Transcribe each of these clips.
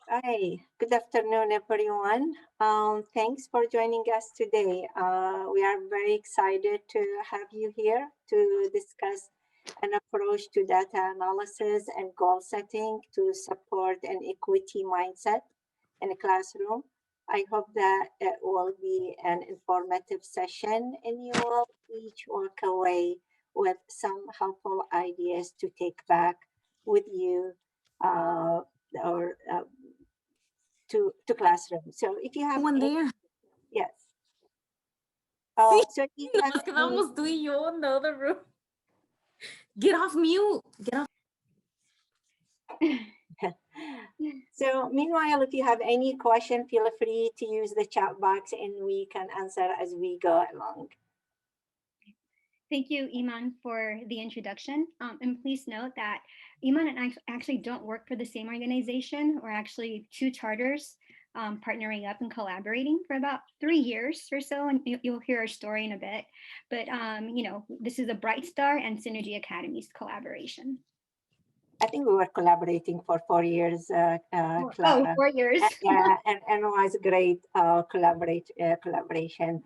Hi, good afternoon, everyone. Thanks for joining us today. We are very excited to have you here to discuss an approach to data analysis and goal setting to support an equity mindset in a classroom. I hope that it will be an informative session and you will each walk away with some helpful ideas to take back with you uh, or to classroom. So if you have One any, there. yes. Sí, So if you have nos any, quedamos tú y yo in the other room. Get off mute. Get off. so meanwhile, if you have any question, feel free to use the chat box and we can answer as we go along. Thank you, Eman, for the introduction. And please note that Eman and I actually don't work for the same organization. We're actually two charters partnering up and collaborating for about 3 years or so. And you'll hear our story in a bit. But, this is a Bright Star and Synergy Academies collaboration. I think we were collaborating for 4 years, Clara. 4 years. Yeah, and it was great collaboration.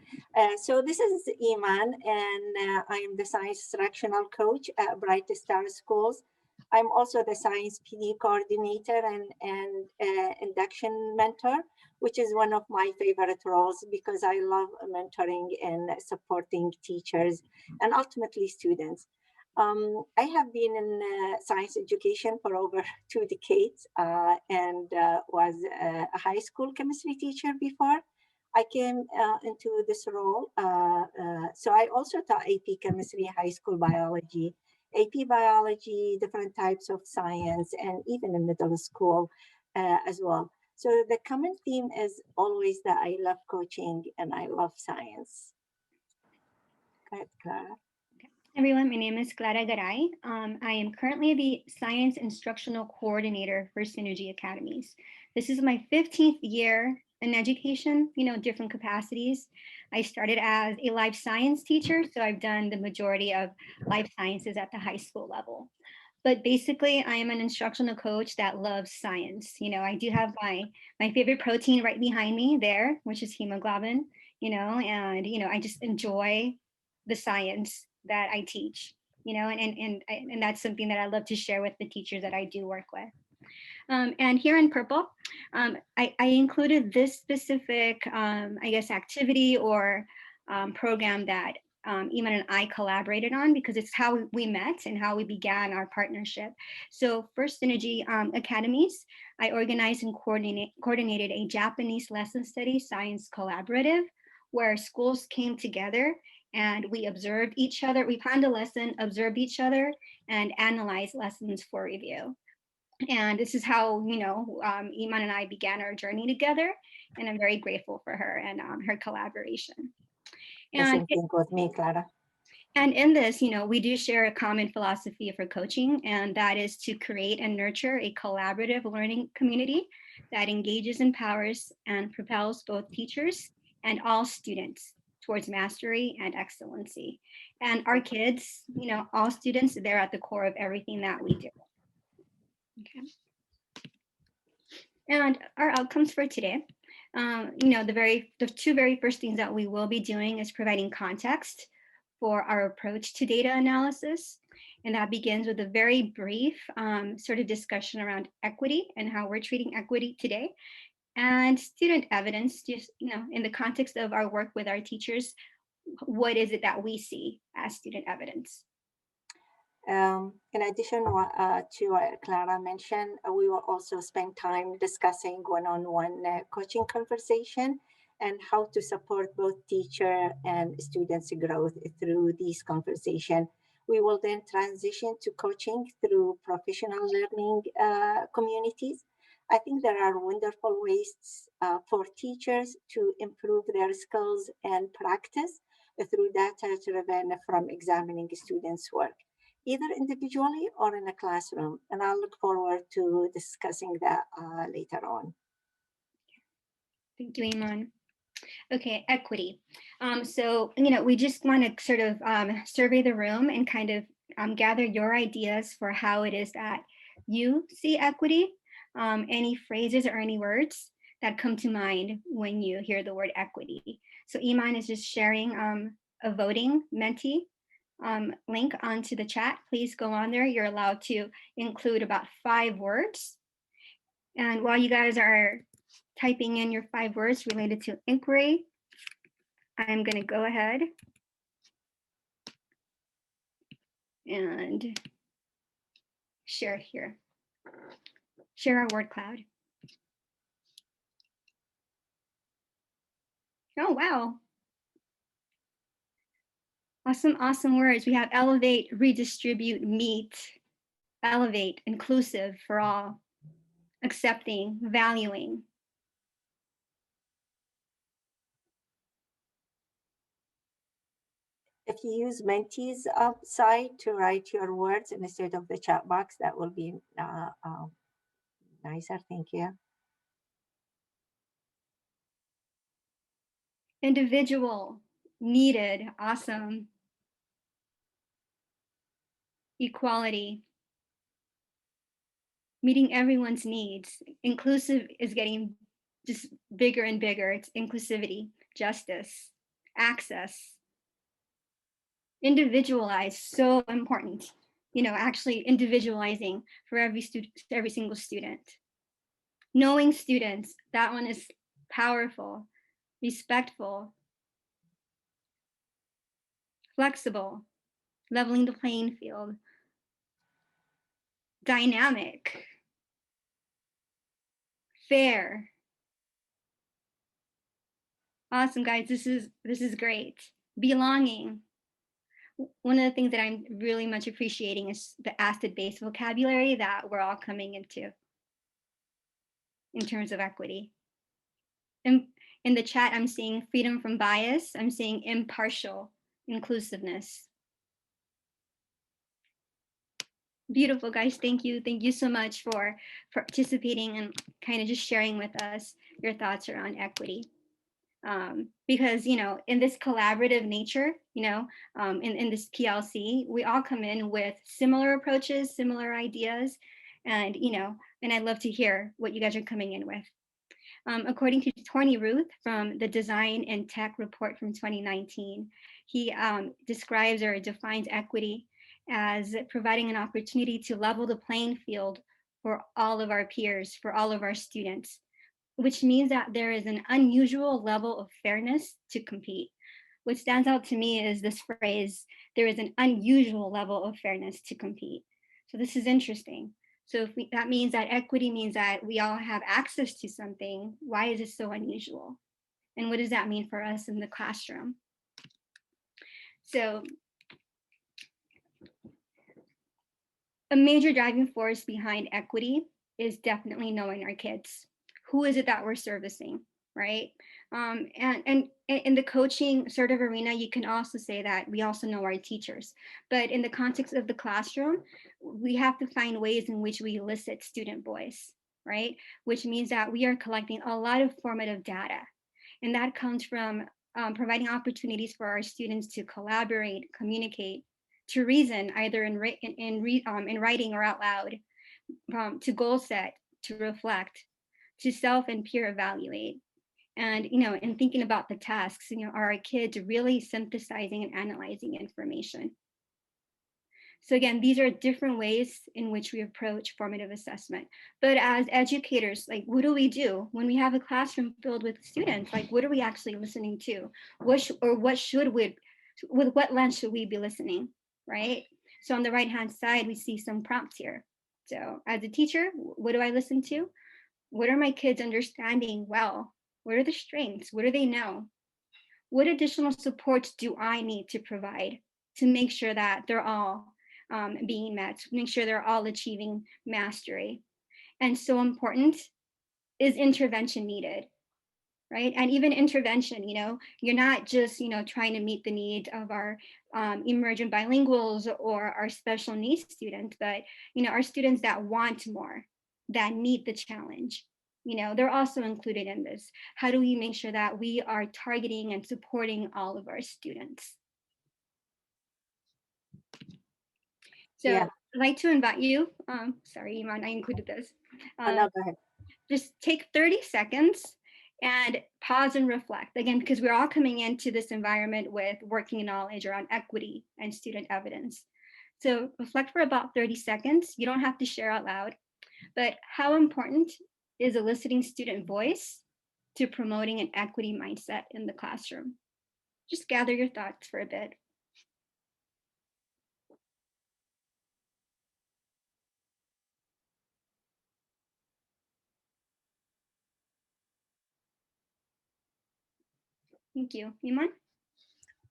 So this is Eman, and I am the science instructional coach at Bright Star Schools. I'm also the science PD coordinator and induction mentor, which is one of my favorite roles because I love mentoring and supporting teachers and ultimately students. I have been in science education for over 2 decades and was a high school chemistry teacher before I came into this role. So I also taught AP chemistry, high school biology, AP biology, different types of science, and even in middle school as well. So the common theme is always that I love coaching and I love science. Go ahead, Clara. Everyone, my name is Clara Garay. I am currently the Science Instructional Coordinator for Synergy Academies. This is my 15th year in education, different capacities. I started as a life science teacher, so I've done the majority of life sciences at the high school level. But basically, I am an instructional coach that loves science. I do have my favorite protein right behind me there, which is hemoglobin, and I just enjoy the science that I teach, and that's something that I love to share with the teachers that I do work with. And here in purple, I included this specific, activity or program that Eman and I collaborated on because it's how we met and how we began our partnership. So for Synergy Academies, I organized and coordinated a Japanese lesson study science collaborative where schools came together and we observed each other. We planned a lesson, observed each other, and analyzed lessons for review. And this is how, Eman and I began our journey together. And I'm very grateful for her and her collaboration. The And same thing with me, Clara. And in this, we do share a common philosophy for coaching, and that is to create and nurture a collaborative learning community that engages, empowers, and propels both teachers and all students towards mastery and excellency. And our kids, all students, they're at the core of everything that we do. Okay. And our outcomes for today, the two very first things that we will be doing is providing context for our approach to data analysis. And that begins with a very brief sort of discussion around equity and how we're treating equity today. And student evidence, just, in the context of our work with our teachers, what is it that we see as student evidence? In addition to what Clara mentioned, we will also spend time discussing one-on-one coaching conversation and how to support both teacher and students' growth through these conversations. We will then transition to coaching through professional learning communities. I think there are wonderful ways for teachers to improve their skills and practice through data driven from examining students' work, either individually or in a classroom. And I'll look forward to discussing that later on. Thank you, Eman. Okay, equity. So, we just want to sort of survey the room and kind of gather your ideas for how it is that you see equity. any phrases or any words that come to mind when you hear the word equity. So Eman is just sharing a voting Menti link onto the chat. Please go on there. You're allowed to include about 5 words. And while you guys are typing in your 5 words related to inquiry, I'm going to go ahead and share here. Share our word cloud. Oh, wow. Awesome, awesome words. We have elevate, redistribute, meet, elevate, inclusive for all, accepting, valuing. If you use Menti's site to write your words instead of the chat box, that will be nicer. Thank you. Individual, needed, awesome. Equality, meeting everyone's needs. Inclusive is getting just bigger and bigger. It's inclusivity, justice, access. Individualized, so important. You know, actually individualizing for every student, every single student. Knowing students, that one is powerful. Respectful, flexible, leveling the playing field. Dynamic, fair. Awesome, guys. This is great. Belonging. One of the things that I'm really much appreciating is the acid-based vocabulary that we're all coming into in terms of equity. In the chat, I'm seeing freedom from bias. I'm seeing impartial inclusiveness. Beautiful, guys. Thank you. Thank you so much for participating and kind of just sharing with us your thoughts around equity. Because, you know, in this collaborative nature, you know, in this PLC, we all come in with similar approaches, similar ideas, and, you know, and I'd love to hear what you guys are coming in with. According to Tony Ruth from the Design and Tech report from 2019, he describes or defines equity as providing an opportunity to level the playing field for all of our peers, for all of our students, which means that there is an unusual level of fairness to compete. What stands out to me is this phrase, there is an unusual level of fairness to compete. So this is interesting. So if that means that equity means that we all have access to something, why is it so unusual? And what does that mean for us in the classroom? So a major driving force behind equity is definitely knowing our kids. Who is it that we're servicing, right? And in the coaching sort of arena, you can also say that we also know our teachers. But in the context of the classroom, we have to find ways in which we elicit student voice, right? Which means that we are collecting a lot of formative data. And that comes from providing opportunities for our students to collaborate, communicate, to reason either in writing or out loud, to goal set, to reflect, to self and peer evaluate. And, you know, in thinking about the tasks, you know, are our kids really synthesizing and analyzing information? So again, these are different ways in which we approach formative assessment. But as educators, like, what do we do when we have a classroom filled with students? Like, what are we actually listening to? With what lens should we be listening, right? So on the right-hand side, we see some prompts here. So as a teacher, what do I listen to? What are my kids understanding well? What are the strengths? What do they know? What additional supports do I need to provide to make sure that they're all being met, make sure they're all achieving mastery? And so important is intervention needed, right? And even intervention, you know, you're not just, you know, trying to meet the needs of our emergent bilinguals or our special needs students, but, you know, our students that want more, that need the challenge. You know, they're also included in this. How do we make sure that we are targeting and supporting all of our students? So, Yeah. like to invite you, sorry, Iman, I included this. Oh, no, go ahead. Just take 30 seconds and pause and reflect. Again, because we're all coming into this environment with working knowledge around equity and student evidence. So reflect for about 30 seconds. You don't have to share out loud, but how important is eliciting student voice to promoting an equity mindset in the classroom? Just gather your thoughts for a bit. Thank you. Eman?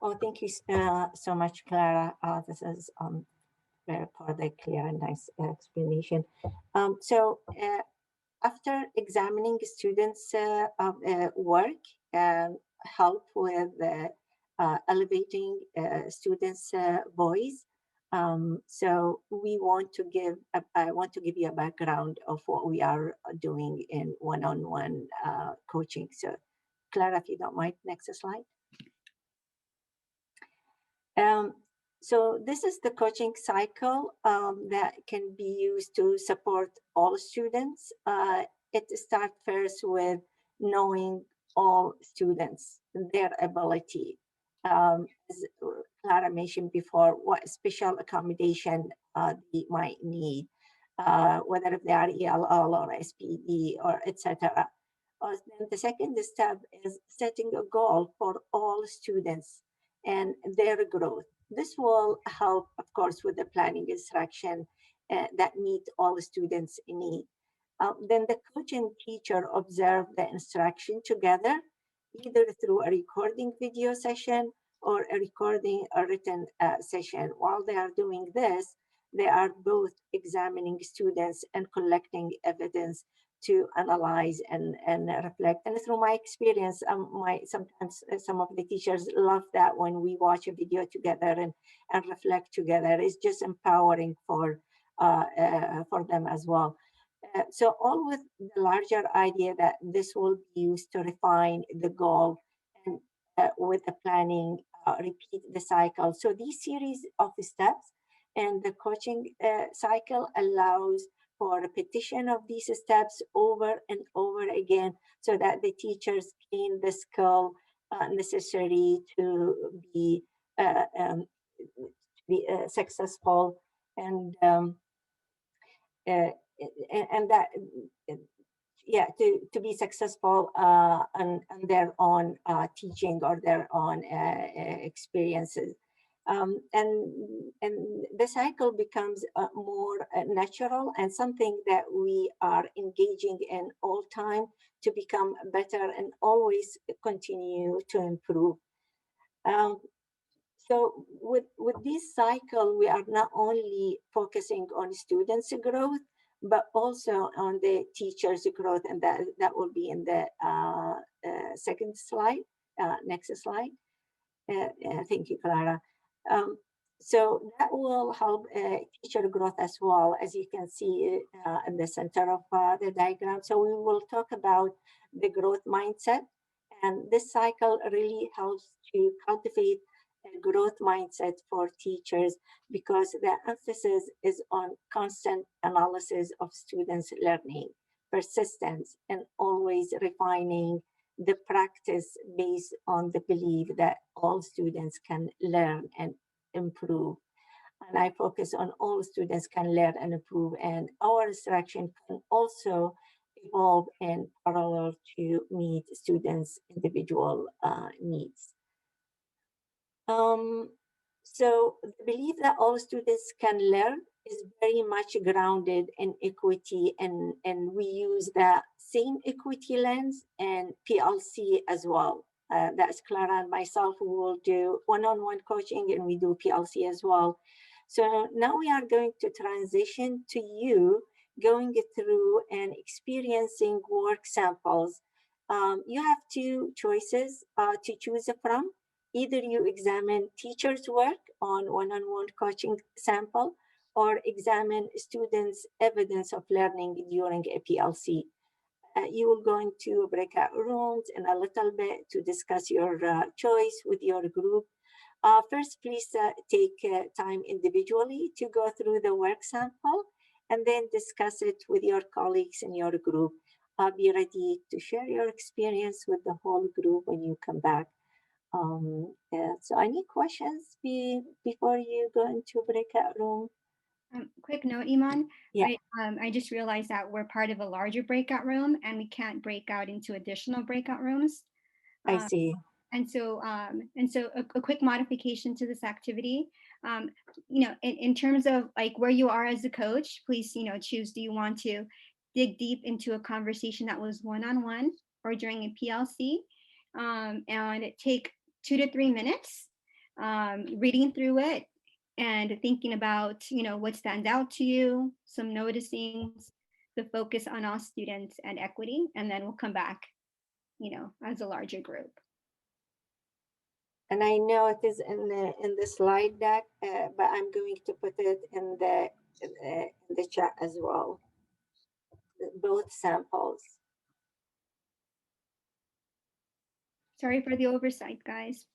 Oh, thank you so much, Clara. This is very clear and nice explanation. So after examining students' work, help with elevating students' voice. So we want to give. I want to give you a background of what we are doing in one-on-one coaching. So, Clara, if you don't mind, next slide. So this is the coaching cycle that can be used to support all students. It starts first with knowing all students, their ability. As Clara mentioned before, what special accommodation they might need, whether they are ELL or SPD or etc. Then the second step is setting a goal for all students and their growth. This will help, of course, with the planning instruction that meet all students' need. Then the coach and teacher observe the instruction together, either through a recording video session or a recording a written session. While they are doing this, they are both examining students and collecting evidence to analyze and reflect. And through my experience, sometimes some of the teachers love that when we watch a video together and reflect together. It's just empowering for them as well. So all with the larger idea that this will be used to refine the goal and with the planning, repeat the cycle. So these series of steps and the coaching cycle allows for repetition of these steps over and over again so that the teachers gain the skill necessary to be successful and that to be successful on their own teaching or their own experiences. And the cycle becomes more natural and something that we are engaging in all time to become better and always continue to improve. So with this cycle, we are not only focusing on students' growth, but also on the teachers' growth, and that will be in the second slide. Next slide. Thank you, Clara. So that will help teacher growth as well, as you can see in the center of the diagram. So we will talk about the growth mindset, and this cycle really helps to cultivate a growth mindset for teachers because the emphasis is on constant analysis of students' learning, persistence, and always refining the practice based on the belief that all students can learn and improve. And I focus on all students can learn and improve, and our instruction can also evolve in parallel to meet students' individual needs. So the belief that all students can learn is very much grounded in equity, and we use the same equity lens and PLC as well. That's Clara and myself who will do one-on-one coaching, and we do PLC as well. So now we are going to transition to you going through and experiencing work samples. You have two choices to choose from. Either you examine teachers' work on one-on-one coaching sample or examine students' evidence of learning during a PLC. You will go into breakout rooms in a little bit to discuss your choice with your group. First, please take time individually to go through the work sample and then discuss it with your colleagues in your group. Be ready to share your experience with the whole group when you come back. So any questions before you go into breakout room? Quick note, Eman. Yeah. I just realized that we're part of a larger breakout room and we can't break out into additional breakout rooms. I see. And so a quick modification to this activity, in terms of like where you are as a coach, please, choose, do you want to dig deep into a conversation that was one-on-one or during a PLC, and take 2 to 3 minutes reading through it and thinking about, what stands out to you, some noticing, the focus on all students and equity, and then we'll come back, as a larger group. And I know it is in the slide deck, but I'm going to put it in the chat as well. Both samples. Sorry for the oversight, guys.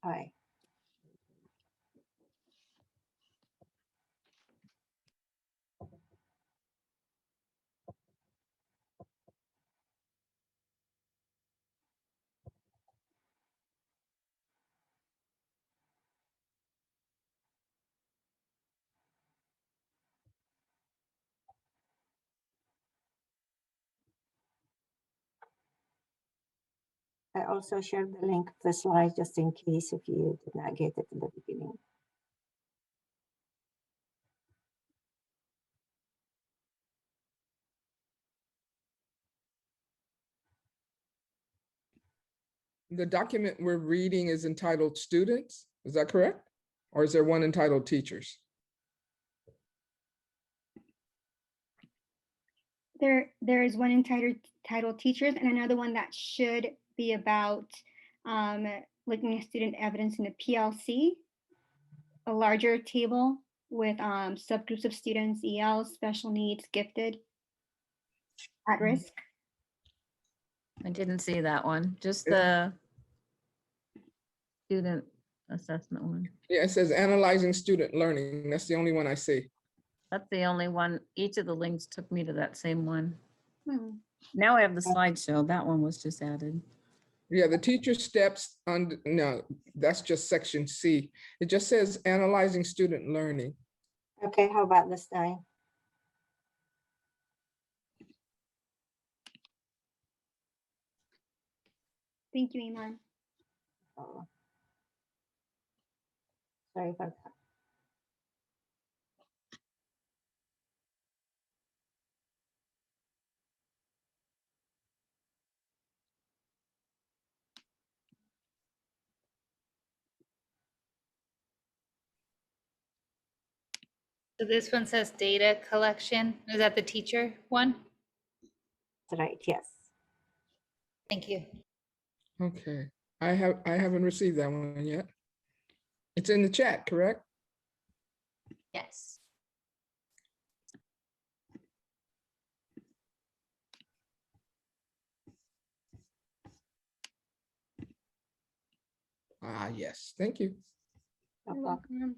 Hi. I also shared the link to the slide just in case if you did not get it in the beginning. The document we're reading is entitled Students, is that correct? Or is there one entitled Teachers? There is one entitled Teachers and another one that should be about looking at student evidence in the PLC, a larger table with subgroups of students, ELs, special needs, gifted, at risk. I didn't see that one, just the student assessment one. Yeah, it says Analyzing Student Learning. That's the only one I see. That's the only one. Each of the links took me to that same one. Hmm. Now I have the slideshow. That one was just added. Yeah, the teacher steps on, no, that's just section C. It just says Analyzing Student Learning. Okay, how about this time? Thank you, Eman. Oh. Sorry about that. So this one says data collection. Is that the teacher one? That's right, yes. Thank you. Okay, I haven't received that one yet. It's in the chat, correct? Yes. yes. Thank you. No You're problem. welcome.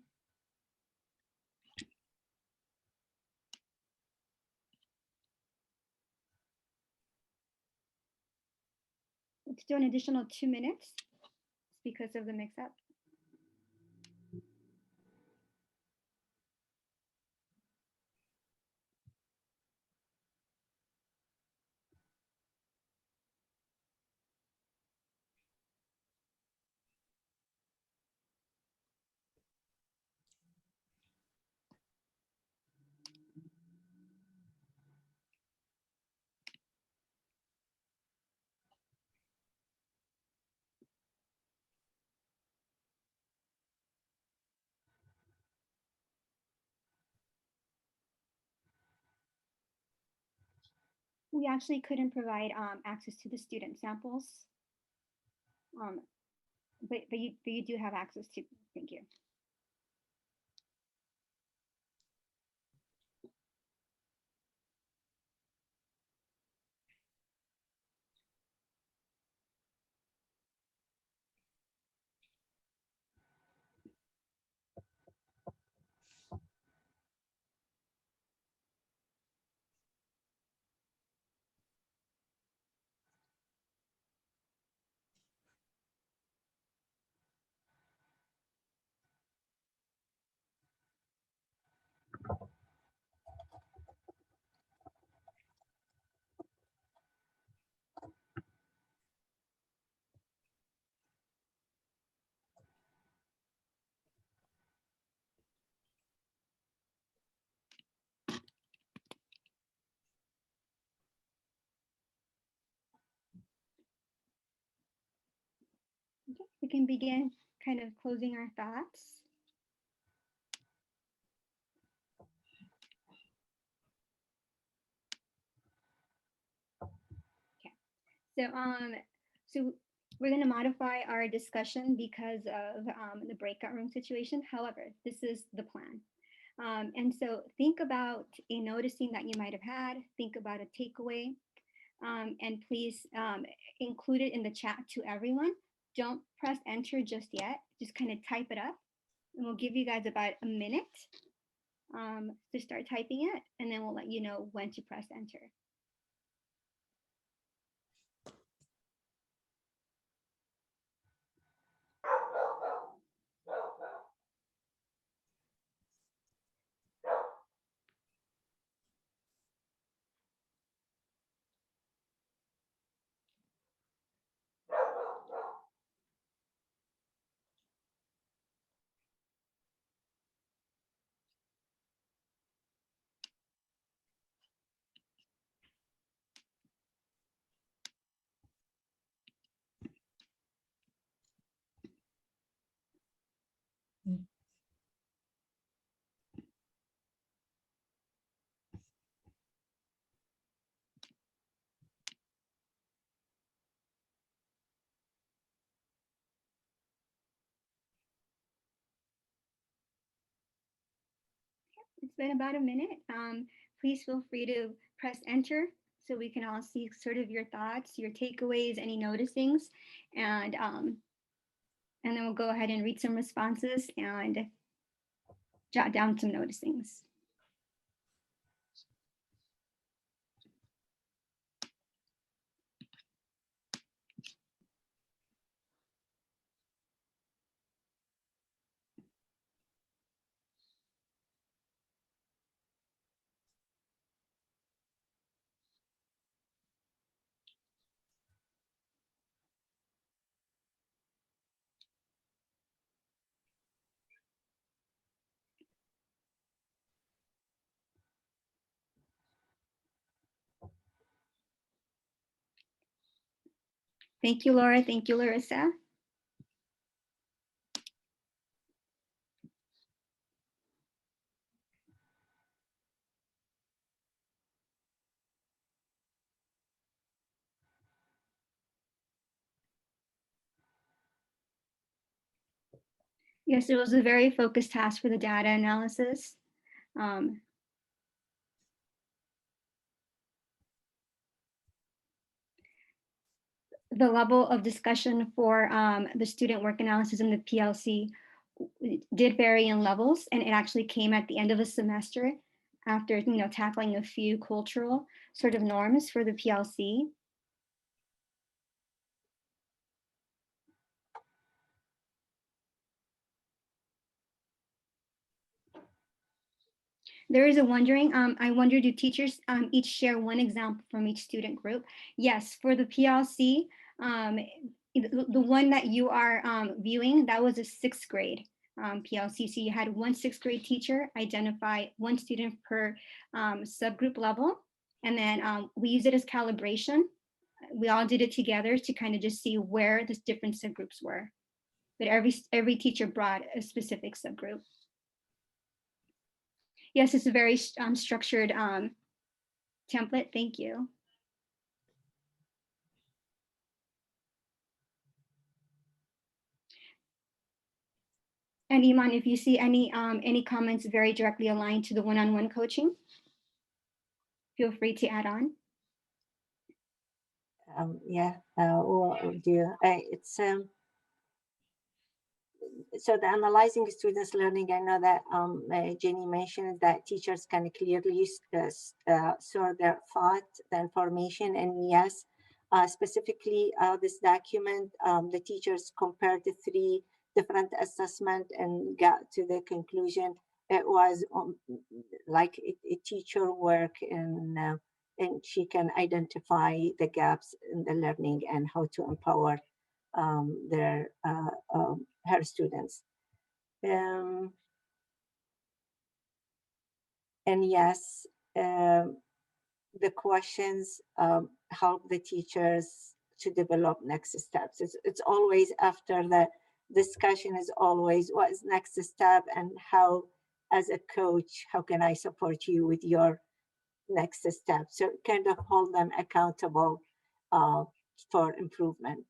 Let's do an additional 2 minutes because of the mix-up. We actually couldn't provide access to the student samples, but you do have access to. Thank you. Okay, we can begin kind of closing our thoughts. Okay, so we're going to modify our discussion because of the breakout room situation. However, this is the plan. And so think about a noticing that you might have had, think about a takeaway, and please include it in the chat to everyone. Don't press enter just yet, just kind of type it up, and we'll give you guys about a minute to start typing it, and then we'll let you know when to press enter. It's been about a minute. Please feel free to press enter so we can all see sort of your thoughts, your takeaways, any noticings, and then we'll go ahead and read some responses and jot down some noticings. Thank you, Laura. Thank you, Larissa. Yes, it was a very focused task for the data analysis. the level of discussion for the student work analysis in the PLC did vary in levels, and it actually came at the end of the semester after, you know, tackling a few cultural sort of norms for the PLC. There is a wondering, I wonder, do teachers each share one example from each student group? Yes, for the PLC, the one that you are viewing, that was a 6th grade PLC. So you had one 6th grade teacher identify one student per subgroup level. And then we use it as calibration. We all did it together to kind of just see where the different subgroups were. But every teacher brought a specific subgroup. Yes, it's a very structured template. Thank you. And Eman, if you see any comments very directly aligned to the one-on-one coaching, feel free to add on. Yeah, or do it's so the analyzing students' learning. I know that Jenny mentioned that teachers can clearly sort their thought, the information, and yes, specifically this document, the teachers compared the 3 different assessment and got to the conclusion it was like a teacher work and she can identify the gaps in the learning and how to empower her students. And yes, the questions help the teachers to develop next steps. It's always after the discussion is always what is next step and how, as a coach, how can I support you with your next step? So kind of hold them accountable for improvement.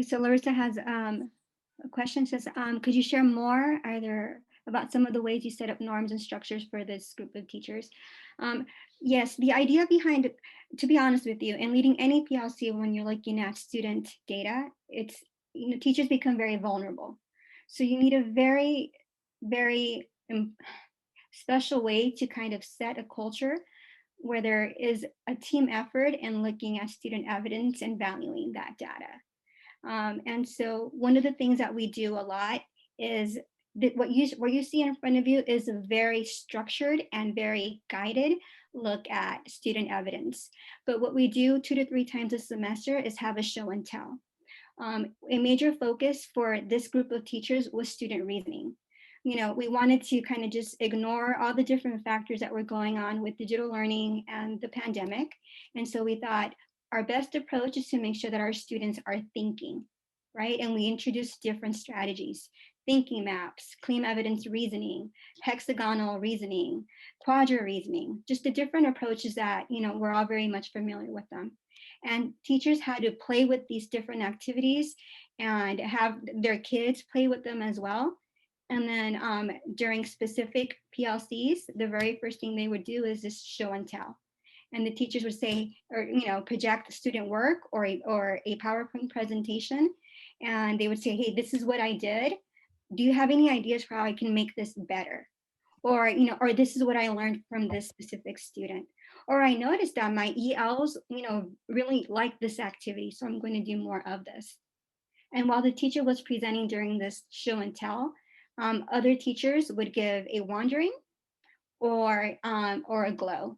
So Larissa has a question, says, could you share more either about some of the ways you set up norms and structures for this group of teachers? Yes, the idea behind, to be honest with you, in leading any PLC, when you're looking at student data, it's, you know, teachers become very vulnerable. So you need a very, very special way to kind of set a culture where there is a team effort in looking at student evidence and valuing that data. And so one of the things that we do a lot is that what you see in front of you is a very structured and very guided look at student evidence. But what we do 2 to 3 times a semester is have a show and tell. A major focus for this group of teachers was student reasoning. You know, we wanted to kind of just ignore all the different factors that were going on with digital learning and the pandemic. And so we thought, our best approach is to make sure that our students are thinking, right? And we introduced different strategies, thinking maps, claim evidence reasoning, hexagonal reasoning, quadra reasoning, just the different approaches that, you know, we're all very much familiar with them. And teachers had to play with these different activities and have their kids play with them as well. And then during specific PLCs, the very first thing they would do is just show and tell. And the teachers would say, or, you know, project the student work or a PowerPoint presentation. And they would say, hey, this is what I did. Do you have any ideas for how I can make this better? Or, you know, or this is what I learned from this specific student. Or I noticed that my ELs, you know, really like this activity, so I'm going to do more of this. And while the teacher was presenting during this show and tell, other teachers would give a wandering or a glow.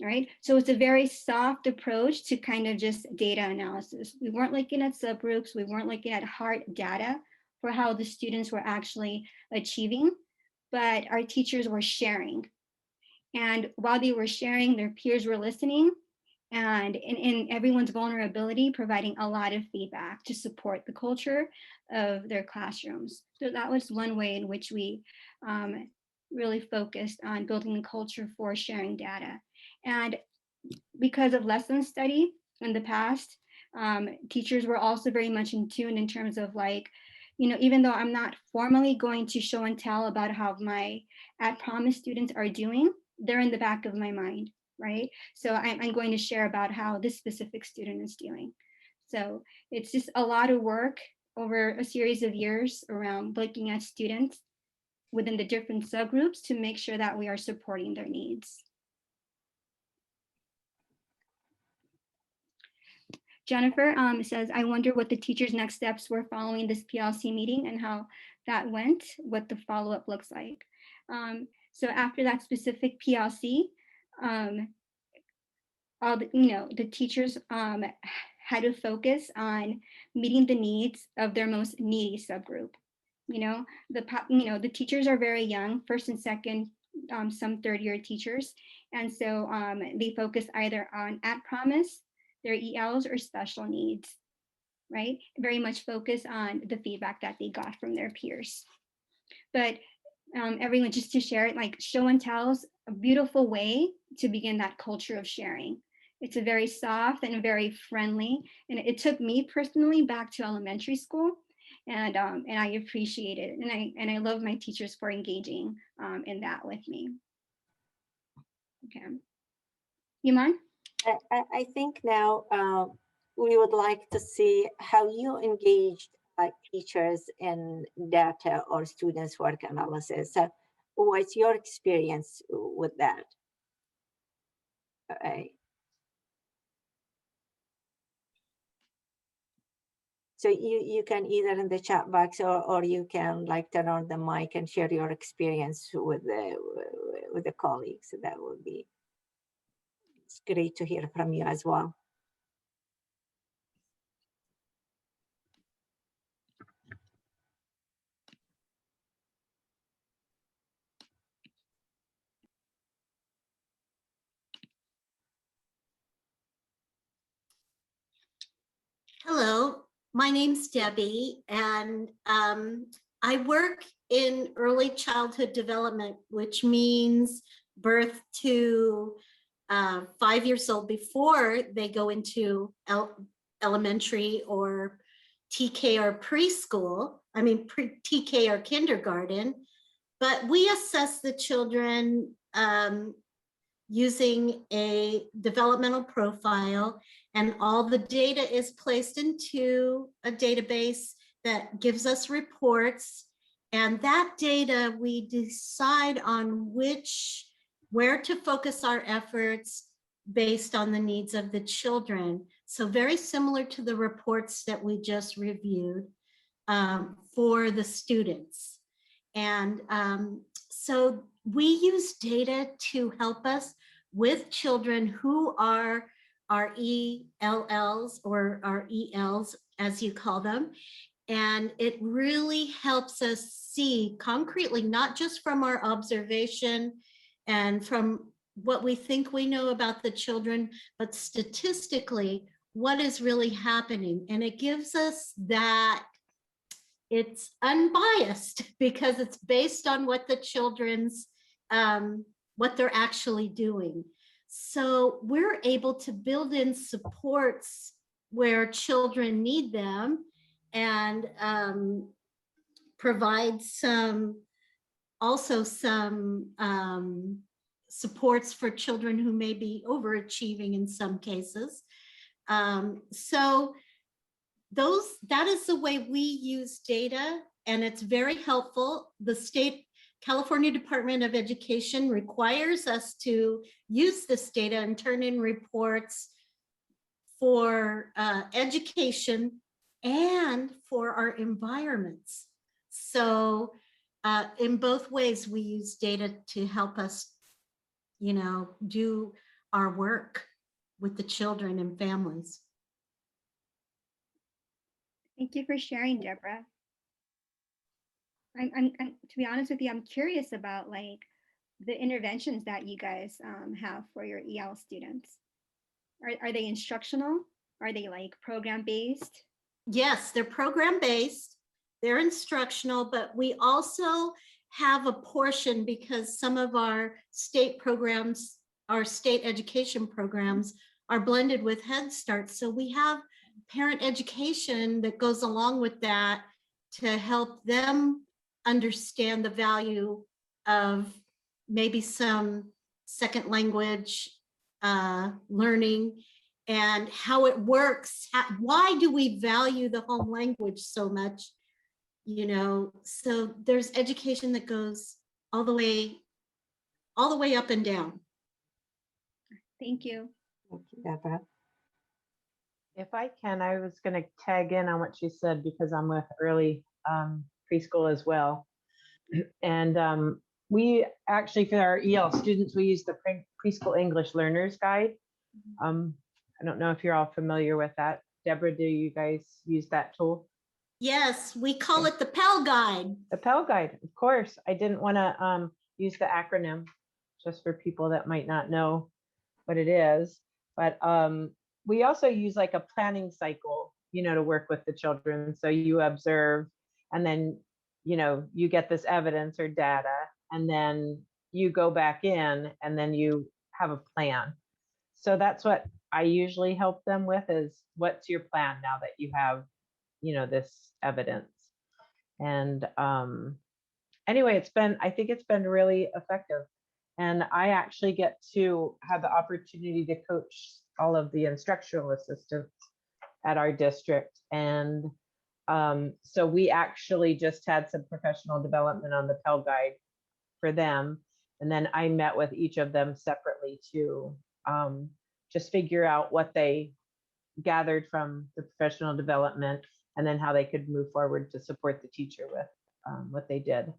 Right? So it's a very soft approach to kind of just data analysis. We weren't looking at subgroups. We weren't looking at hard data for how the students were actually achieving, but our teachers were sharing. And while they were sharing, their peers were listening, and in everyone's vulnerability, providing a lot of feedback to support the culture of their classrooms. So that was one way in which we really focused on building the culture for sharing data. And because of lesson study in the past, teachers were also very much in tune in terms of like, even though I'm not formally going to show and tell about how my at Promise students are doing, they're in the back of my mind, right? So I'm going to share about how this specific student is doing. So it's just a lot of work over a series of years around looking at students within the different subgroups to make sure that we are supporting their needs. Jennifer says, I wonder what the teacher's next steps were following this PLC meeting and how that went, what the follow-up looks like. So after that specific PLC, the teachers had to focus on meeting the needs of their most needy subgroup. The teachers are very young, first and second, some third-year teachers, and so they focus either on at Promise, their ELs, or special needs, right? Very much focus on the feedback that they got from their peers. But everyone, just to share it, like show and tell is a beautiful way to begin that culture of sharing. It's a very soft and very friendly, and it took me personally back to elementary school, and I appreciate it, and I love my teachers for engaging in that with me. Okay, Eman? I think now we would like to see how you engaged teachers in data or students' work analysis. So what's your experience with that? So you can either in the chat box or you can like turn on the mic and share your experience with the colleagues. That would be, it's great to hear from you as well. Hello, my name's Debbie, and I work in early childhood development, which means birth to 5 years old before they go into elementary or TK or preschool, TK or kindergarten. But we assess the children using a developmental profile, and all the data is placed into a database that gives us reports. And that data, we decide on where to focus our efforts based on the needs of the children. So very similar to the reports that we just reviewed for the students. And so we use data to help us with children who are our ELLs or our ELs, as you call them. And it really helps us see concretely, not just from our observation and from what we think we know about the children, but statistically, what is really happening. And it gives us that it's unbiased because it's based on what the children's, what they're actually doing. So we're able to build in supports where children need them and provide also some supports for children who may be overachieving in some cases. So that is the way we use data, and it's very helpful. The state California Department of Education requires us to use this data and turn in reports for education and for our environments. So in both ways, we use data to help us, do our work with the children and families. Thank you for sharing, Deborah. I'm to be honest with you, I'm curious about like the interventions that you guys have for your EL students. Are they instructional? Are they like program based? Yes, they're program based. They're instructional, but we also have a portion because some of our state programs, our state education programs are blended with Head Start. So we have parent education that goes along with that to help them understand the value of maybe some second language learning and how it works. Why do we value the home language so much? You know, so there's education that goes all the way up and down. Thank you. Thank you, Deborah. If I can, I was going to tag in on what she said because I'm with early preschool as well. And we actually, for our EL students, we use the Preschool English Learners Guide. I don't know if you're all familiar with that. Deborah, do you guys use that tool? Yes, we call it the Pell Guide. The Pell Guide, of course. I didn't want to use the acronym just for people that might not know what it is. But we also use like a planning cycle, you know, to work with the children. So you observe, and then, you know, you get this evidence or data, and then you go back in, and then you have a plan. So that's what I usually help them with is, what's your plan now that you have, you know, this evidence? And anyway, I think it's been really effective. And I actually get to have the opportunity to coach all of the instructional assistants at our district. And so we actually just had some professional development on the Pell Guide for them. And then I met with each of them separately to just figure out what they gathered from the professional development and then how they could move forward to support the teacher with what they did.